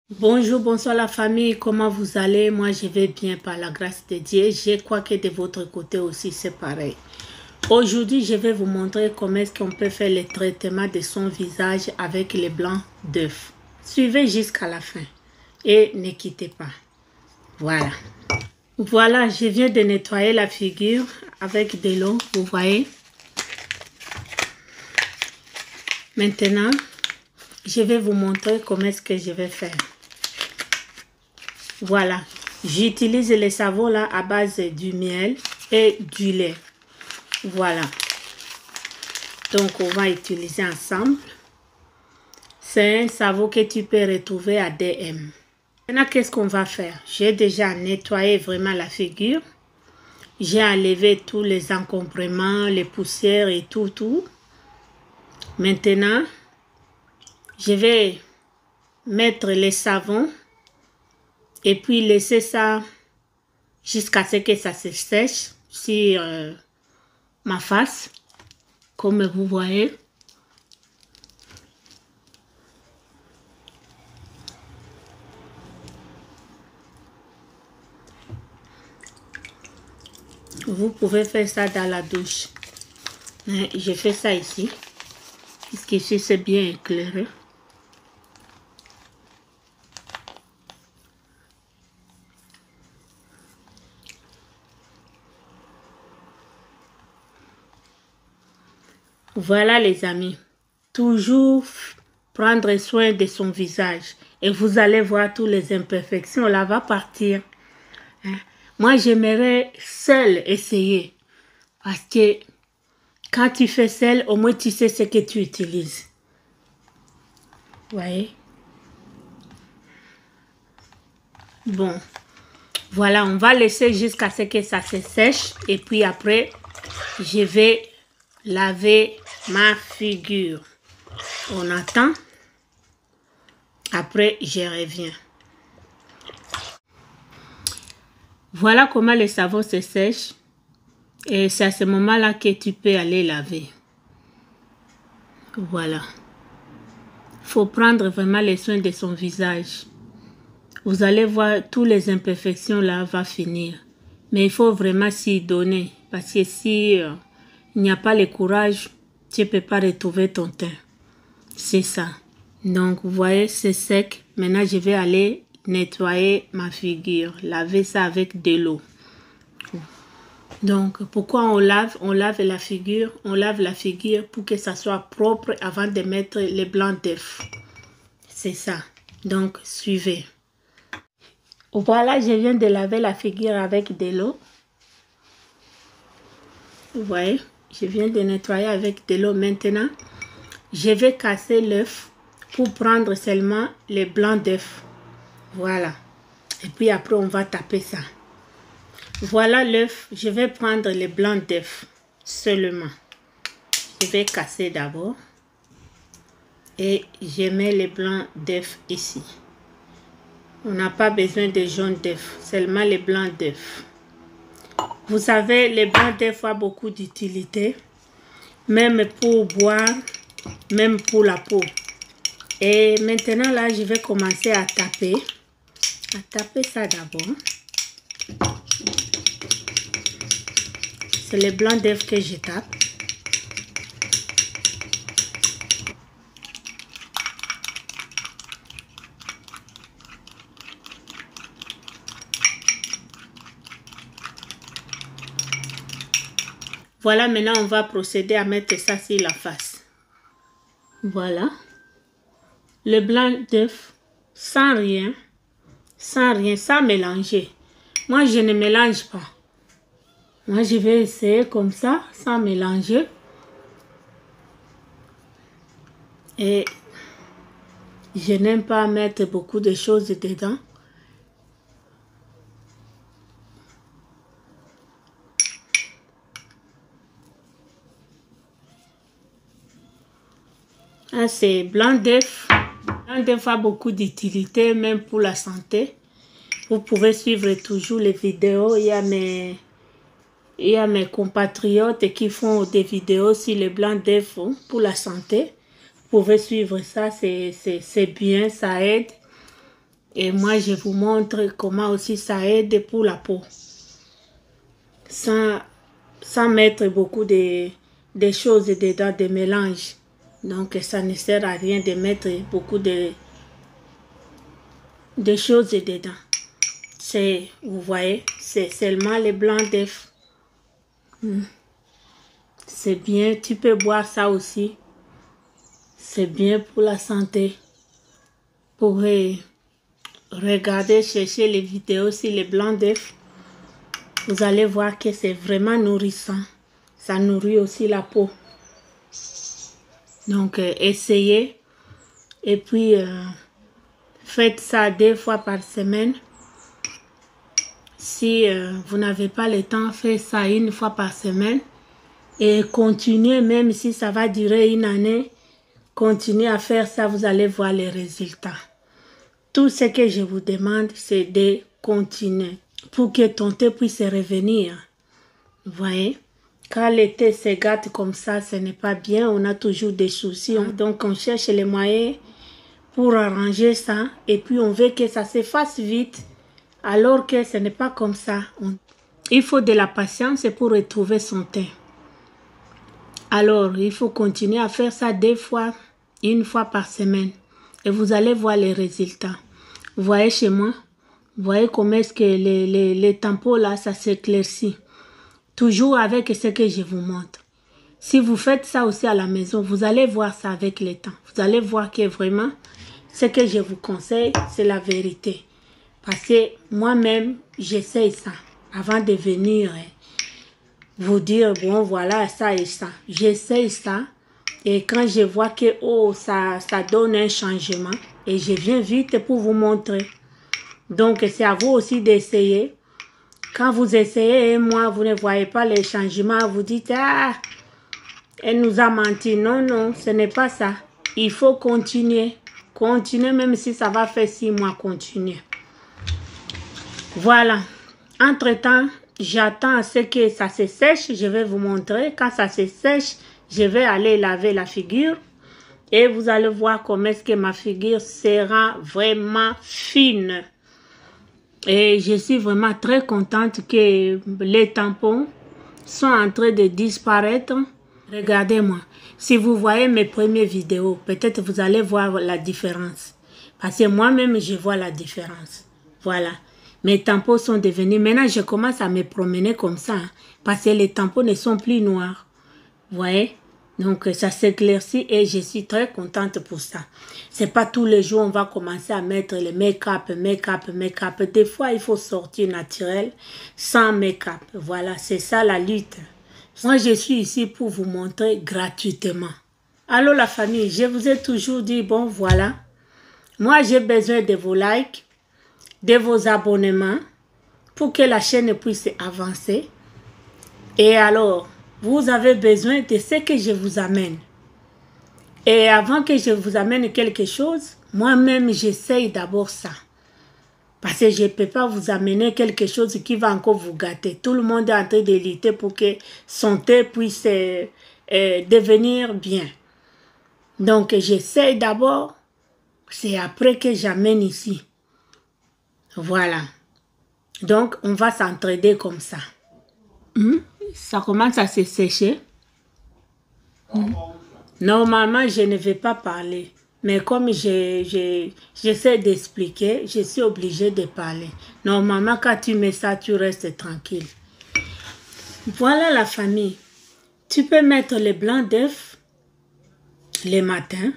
Bonjour, bonsoir la famille, comment vous allez? Moi je vais bien par la grâce de Dieu. Je crois que de votre côté aussi c'est pareil. Aujourd'hui je vais vous montrer comment est-ce qu'on peut faire le traitement de son visage avec les blancs d'œufs. Suivez jusqu'à la fin et ne quittez pas. Voilà. Voilà, je viens de nettoyer la figure avec de l'eau, vous voyez. Maintenant, je vais vous montrer comment est-ce que je vais faire. Voilà, j'utilise le savon là à base du miel et du lait. Voilà. Donc, on va utiliser ensemble. C'est un savon que tu peux retrouver à DM. Maintenant, qu'est-ce qu'on va faire? J'ai déjà nettoyé vraiment la figure. J'ai enlevé tous les encombrements, les poussières et tout. Maintenant, je vais mettre le savon et puis laisser ça jusqu'à ce que ça se sèche sur ma face, comme vous voyez. Vous pouvez faire ça dans la douche. Mais je fais ça ici, puisqu'ici c'est bien éclairé. Voilà les amis, toujours prendre soin de son visage et vous allez voir toutes les imperfections, là va partir. Hein? Moi j'aimerais seul essayer parce que quand tu fais seul, au moins tu sais ce que tu utilises. Vous voyez? Bon, voilà, on va laisser jusqu'à ce que ça se sèche et puis après, je vais laver ma figure. On attend. Après, je reviens. Voilà comment le savon se sèche. Et c'est à ce moment-là que tu peux aller laver. Voilà. Il faut prendre vraiment les soins de son visage. Vous allez voir, toutes les imperfections là vont finir. Mais il faut vraiment s'y donner. Parce que si il n'y a pas le courage, tu ne peux pas retrouver ton teint. C'est ça. Donc, vous voyez, c'est sec. Maintenant, je vais aller nettoyer ma figure. Laver ça avec de l'eau. Donc, pourquoi on lave? On lave la figure. On lave la figure pour que ça soit propre avant de mettre les blancs d'œufs. C'est ça. Donc, suivez. Voilà, je viens de laver la figure avec de l'eau. Vous voyez, je viens de nettoyer avec de l'eau. Maintenant, je vais casser l'œuf pour prendre seulement les blancs d'œufs. Voilà. Et puis après, on va taper ça. Voilà l'œuf. Je vais prendre les blancs d'œufs seulement. Je vais casser d'abord. Et je mets les blancs d'œufs ici. On n'a pas besoin de jaune d'œuf, seulement les blancs d'œufs. Vous savez, les blancs d'œufs ont beaucoup d'utilité, même pour boire, même pour la peau. Et maintenant, là, je vais commencer à taper. À taper ça d'abord. C'est les blancs d'œufs que je tape. Voilà, maintenant on va procéder à mettre ça sur la face. Voilà. Le blanc d'œuf, sans rien, sans mélanger. Moi, je ne mélange pas. Moi, je vais essayer comme ça, sans mélanger. Et je n'aime pas mettre beaucoup de choses dedans. Ah, c'est blanc d'œuf. Blanc d'œuf a beaucoup d'utilité, même pour la santé. Vous pouvez suivre toujours les vidéos. Il y a mes compatriotes qui font des vidéos sur les blancs d'œuf pour la santé. Vous pouvez suivre ça, c'est bien, ça aide. Et moi, je vous montre comment aussi ça aide pour la peau. Sans mettre beaucoup de choses dedans, des mélanges. Donc, ça ne sert à rien de mettre beaucoup de choses dedans. Vous voyez, c'est seulement les blancs d'œufs. C'est bien, tu peux boire ça aussi. C'est bien pour la santé. Vous pouvez regarder, chercher les vidéos sur les blancs d'œufs. Vous allez voir que c'est vraiment nourrissant. Ça nourrit aussi la peau. Donc, essayez. Et puis, faites ça 2 fois par semaine. Si vous n'avez pas le temps, faites ça 1 fois par semaine. Et continuez, même si ça va durer 1 année. Continuez à faire ça, vous allez voir les résultats. Tout ce que je vous demande, c'est de continuer. Pour que ton thé puisse revenir. Vous voyez? Quand le thé se gâte comme ça, ce n'est pas bien. On a toujours des soucis. Donc, on cherche les moyens pour arranger ça. Et puis, on veut que ça se fasse vite. Alors que ce n'est pas comme ça. Il faut de la patience pour retrouver son thé. Alors, il faut continuer à faire ça 2 fois, 1 fois par semaine. Et vous allez voir les résultats. Vous voyez chez moi? Vous voyez comment est-ce que les tampons là, ça s'éclaircit. Toujours avec ce que je vous montre. Si vous faites ça aussi à la maison, vous allez voir ça avec le temps. Vous allez voir que vraiment, ce que je vous conseille, c'est la vérité. Parce que moi-même, j'essaye ça avant de venir vous dire, bon, voilà, ça et ça. J'essaye ça. Et quand je vois que, oh, ça donne un changement, et je viens vite pour vous montrer. Donc, c'est à vous aussi d'essayer. Quand vous essayez, et moi, vous ne voyez pas les changements, vous dites, ah, elle nous a menti. Non, non, ce n'est pas ça. Il faut continuer. Continuer, même si ça va faire 6 mois, continuer. Voilà. Entre-temps, j'attends à ce que ça se sèche. Je vais vous montrer. Quand ça se sèche, je vais aller laver la figure. Et vous allez voir comment est-ce que ma figure sera vraiment fine. Et je suis vraiment très contente que les tampons sont en train de disparaître. Regardez-moi. Si vous voyez mes premières vidéos, peut-être vous allez voir la différence. Parce que moi-même, je vois la différence. Voilà. Mes tampons sont devenus... Maintenant, je commence à me promener comme ça. Parce que les tampons ne sont plus noirs. Vous voyez? Donc, ça s'éclaircit et je suis très contente pour ça. C'est pas tous les jours on va commencer à mettre le make-up. Des fois, il faut sortir naturel, sans make-up. Voilà, c'est ça la lutte. Moi, je suis ici pour vous montrer gratuitement. Allô la famille, je vous ai toujours dit, bon, voilà. Moi, j'ai besoin de vos likes, de vos abonnements, pour que la chaîne puisse avancer. Et alors... vous avez besoin de ce que je vous amène. Et avant que je vous amène quelque chose, moi-même, j'essaye d'abord ça. Parce que je ne peux pas vous amener quelque chose qui va encore vous gâter. Tout le monde est en train de lutter pour que son thé puisse devenir bien. Donc, j'essaye d'abord. C'est après que j'amène ici. Voilà. Donc, on va s'entraider comme ça. Ça commence à se sécher. Normalement, je ne vais pas parler. Mais comme j'essaie d'expliquer, je suis obligée de parler. Normalement, quand tu mets ça, tu restes tranquille. Voilà la famille. Tu peux mettre le blanc d'œuf le matin.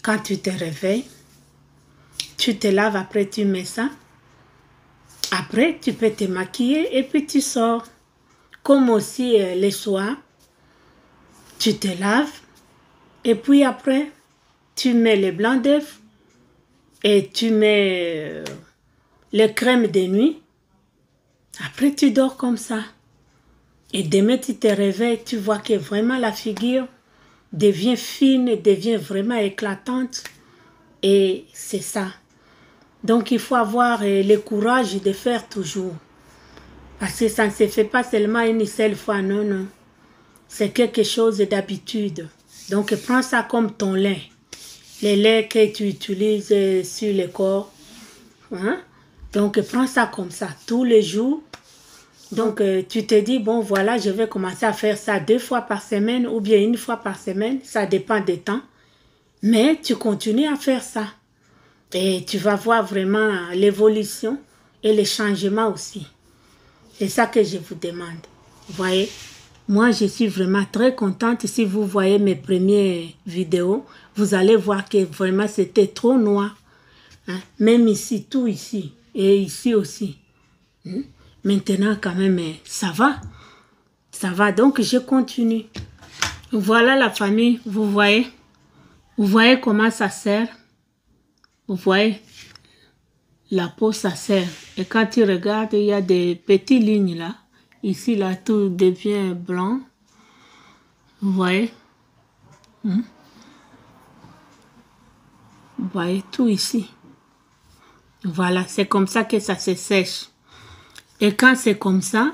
Quand tu te réveilles, tu te laves, après tu mets ça. Après, tu peux te maquiller et puis tu sors. Comme aussi le soir, tu te laves et puis après, tu mets le blanc d'œuf et tu mets le crème de nuit. Après, tu dors comme ça. Et demain, tu te réveilles, tu vois que vraiment la figure devient fine, devient vraiment éclatante. Et c'est ça. Donc, il faut avoir le courage de faire toujours. Parce que ça ne se fait pas seulement une seule fois, non, non. C'est quelque chose d'habitude. Donc, prends ça comme ton lait. les laits que tu utilises sur le corps. Hein? Donc, prends ça comme ça tous les jours. Donc, tu te dis, bon, voilà, je vais commencer à faire ça 2 fois par semaine ou bien 1 fois par semaine. Ça dépend des temps. Mais tu continues à faire ça. Et tu vas voir vraiment l'évolution et les changements aussi. C'est ça que je vous demande. Vous voyez, moi, je suis vraiment très contente. Si vous voyez mes premières vidéos, vous allez voir que vraiment, c'était trop noir. Hein? Même ici, tout ici. Et ici aussi. Maintenant, quand même, ça va. Ça va. Donc, je continue. Voilà la famille. Vous voyez? Vous voyez comment ça sert? Vous voyez? La peau, ça sert. Et quand tu regardes, il y a des petites lignes là. Ici, là, tout devient blanc. Vous voyez? Vous voyez tout ici. Voilà, c'est comme ça que ça se sèche. Et quand c'est comme ça,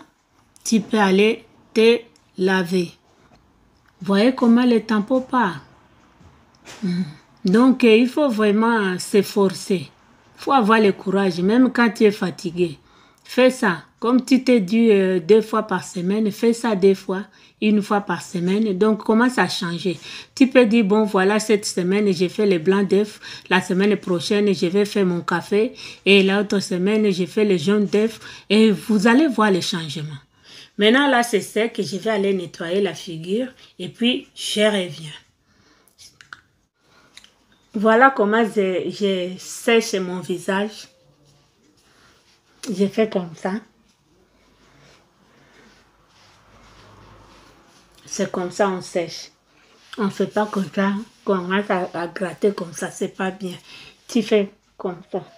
tu peux aller te laver. Vous voyez comment le tampon part? Donc, il faut vraiment s'efforcer. Il faut avoir le courage, même quand tu es fatigué. Fais ça. Comme tu t'es dit 2 fois par semaine, fais ça 2 fois, 1 fois par semaine. Donc, commence à changer. Tu peux dire, bon, voilà, cette semaine, j'ai fait le blanc d'œuf. La semaine prochaine, je vais faire mon café. Et l'autre semaine, j'ai fait le jaune d'œuf. Et vous allez voir les changements. Maintenant, là, c'est sec. Je vais aller nettoyer la figure. Et puis, je reviens. Voilà comment je sèche mon visage. Je fais comme ça. C'est comme ça on sèche. On ne fait pas comme ça. Qu'on commence à gratter comme ça, c'est pas bien. Tu fais comme ça.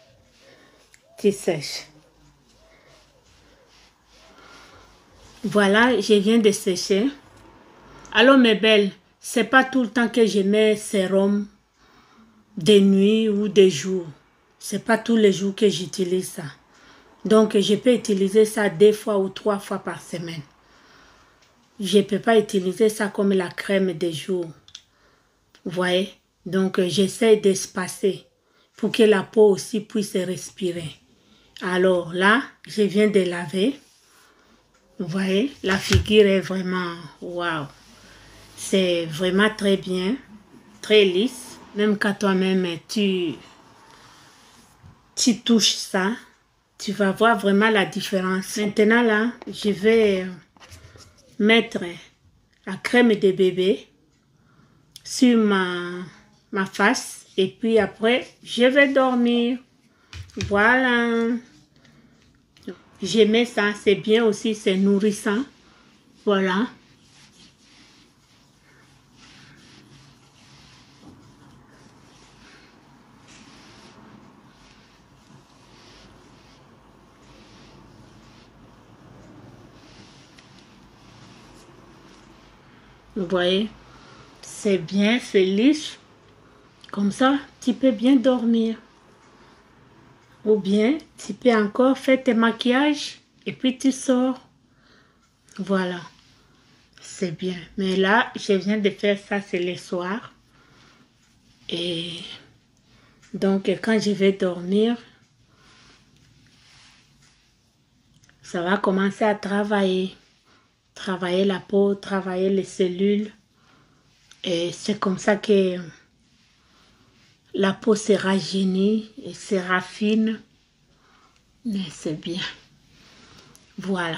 Tu sèches. Voilà, je viens de sécher. Alors mes belles, c'est pas tout le temps que je mets sérum de nuit ou de jour. C'est pas tous les jours que j'utilise ça. Donc, je peux utiliser ça 2 fois ou 3 fois par semaine. Je ne peux pas utiliser ça comme la crème de jour. Vous voyez? Donc, j'essaie d'espacer pour que la peau aussi puisse respirer. Alors là, je viens de laver. Vous voyez? La figure est vraiment... Waouh! C'est vraiment très bien. Très lisse. Même quand toi-même, tu touches ça, tu vas voir vraiment la différence. Maintenant, là, je vais mettre la crème de bébé sur ma face. Et puis après, je vais dormir. Voilà. J'aimais ça. C'est bien aussi, c'est nourrissant. Voilà. Vous voyez, c'est bien, c'est lisse. Comme ça, tu peux bien dormir. Ou bien, tu peux encore faire tes maquillages et puis tu sors. Voilà, c'est bien. Mais là, je viens de faire ça, c'est le soir. Et donc, quand je vais dormir, ça va commencer à travailler. Travailler la peau, travailler les cellules. Et c'est comme ça que la peau se rajeunit et se raffine. Mais c'est bien. Voilà.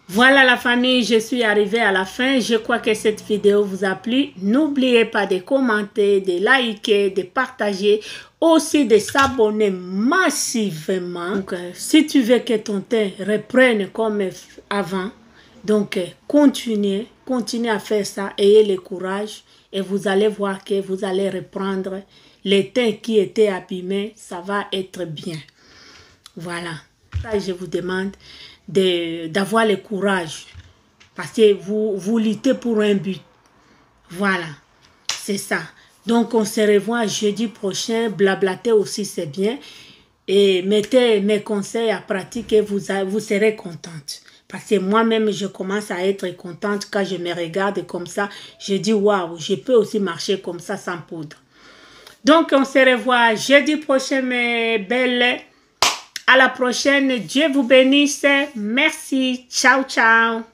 Voilà la famille, je suis arrivée à la fin. Je crois que cette vidéo vous a plu. N'oubliez pas de commenter, de liker, de partager, aussi de s'abonner massivement. Donc, si tu veux que ton teint reprenne comme avant, donc continuez à faire ça, ayez le courage et vous allez voir que vous allez reprendre les teints qui étaient abîmés, ça va être bien. Voilà, ça je vous demande d'avoir le courage parce que vous luttez pour un but. Voilà, c'est ça. Donc on se revoit jeudi prochain. Blablater aussi c'est bien et mettez mes conseils à pratique et vous serez contente Parce que moi-même, je commence à être contente quand je me regarde comme ça. Je dis, waouh, je peux aussi marcher comme ça sans poudre. Donc, on se revoit jeudi prochain, mes belles. À la prochaine. Dieu vous bénisse. Merci. Ciao, ciao.